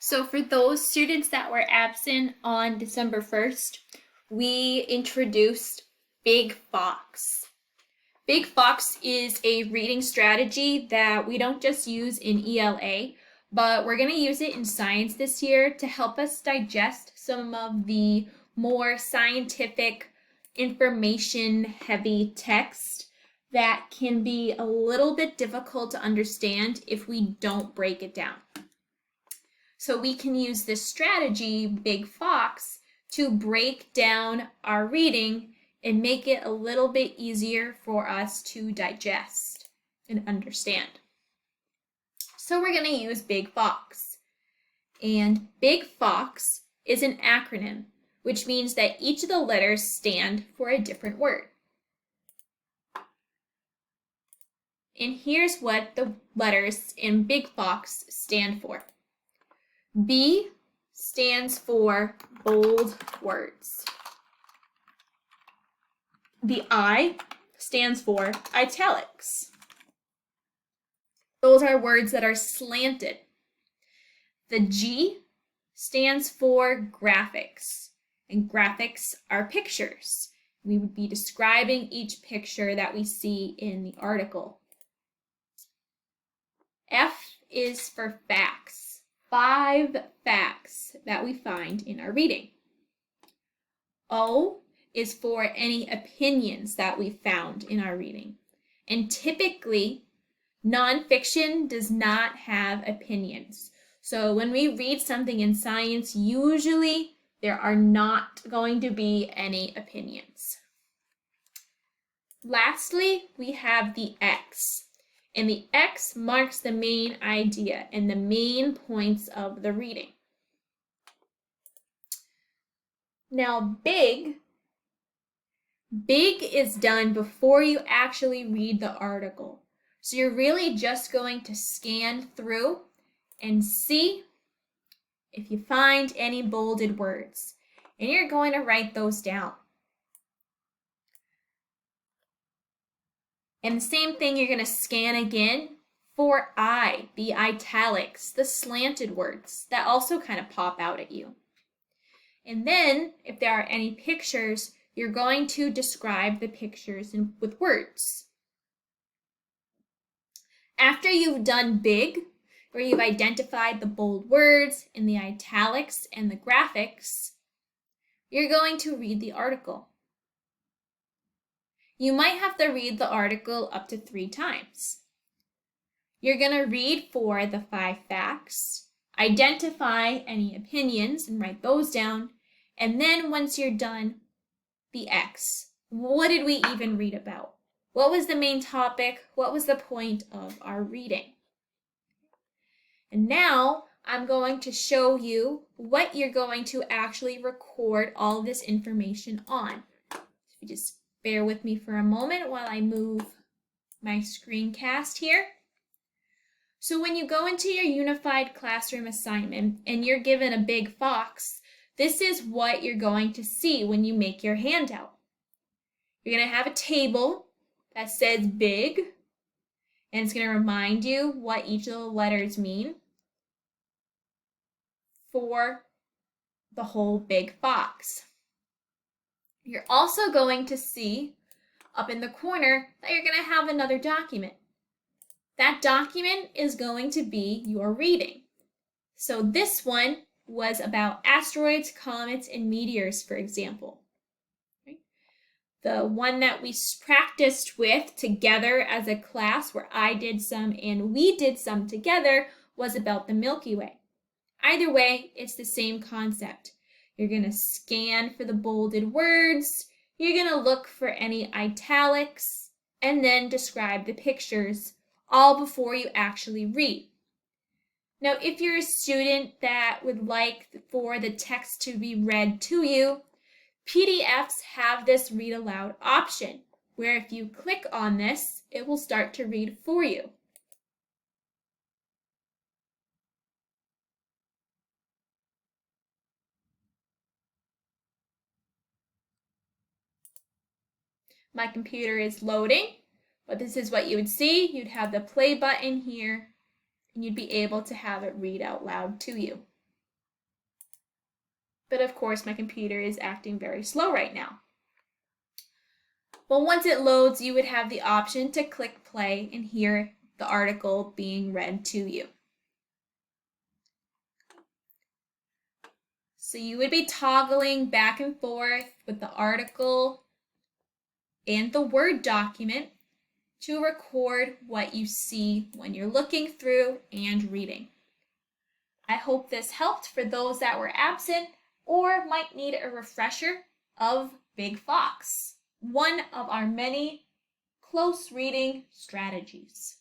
So for those students that were absent on December 1st, we introduced Big Fox. Big Fox is a reading strategy that we don't just use in ELA, but we're going to use it in science this year to help us digest some of the more scientific, information-heavy text that can be a little bit difficult to understand if we don't break it down. So we can use this strategy, Big Fox, to break down our reading and make it a little bit easier for us to digest and understand. So we're going to use Big Fox. And Big Fox is an acronym, which means that each of the letters stand for a different word. And here's what the letters in Big Fox stand for. B stands for bold words. The I stands for italics. Those are words that are slanted. The G stands for graphics, and graphics are pictures. We would be describing each picture that we see in the article. F is for facts. 5 facts that we find in our reading. O is for any opinions that we found in our reading. And typically, nonfiction does not have opinions. So when we read something in science, usually there are not going to be any opinions. Lastly, we have the X. And the X marks the main idea and the main points of the reading. Now, big is done before you actually read the article. So you're really just going to scan through and see if you find any bolded words. And you're going to write those down. And the same thing, you're going to scan again for I, the italics, the slanted words that also kind of pop out at you. And then, if there are any pictures, you're going to describe the pictures with words. After you've done big, where you've identified the bold words and the italics and the graphics, you're going to read the article. You might have to read the article up to 3 times. You're going to read for the 5 facts, identify any opinions and write those down, and then once you're done, the X. What did we even read about? What was the main topic? What was the point of our reading? And now I'm going to show you what you're going to actually record all this information on. So if you just bear with me for a moment while I move my screencast here. So when you go into your unified classroom assignment and you're given a Big Fox, this is what you're going to see when you make your handout. You're going to have a table that says big, and it's going to remind you what each of the letters mean for the whole Big Fox. You're also going to see up in the corner that you're going to have another document. That document is going to be your reading. So this one was about asteroids, comets, and meteors, for example. Right? The one that we practiced with together as a class, where I did some and we did some together, was about the Milky Way. Either way, it's the same concept. You're going to scan for the bolded words, you're going to look for any italics, and then describe the pictures, all before you actually read. Now, if you're a student that would like for the text to be read to you, PDFs have this read aloud option, where if you click on this, it will start to read for you. My computer is loading, but this is what you would see. You'd have the play button here, and you'd be able to have it read out loud to you. But of course, my computer is acting very slow right now. Well, once it loads, you would have the option to click play and hear the article being read to you. So you would be toggling back and forth with the article and the Word document to record what you see when you're looking through and reading. I hope this helped for those that were absent or might need a refresher of Big Fox, one of our many close reading strategies.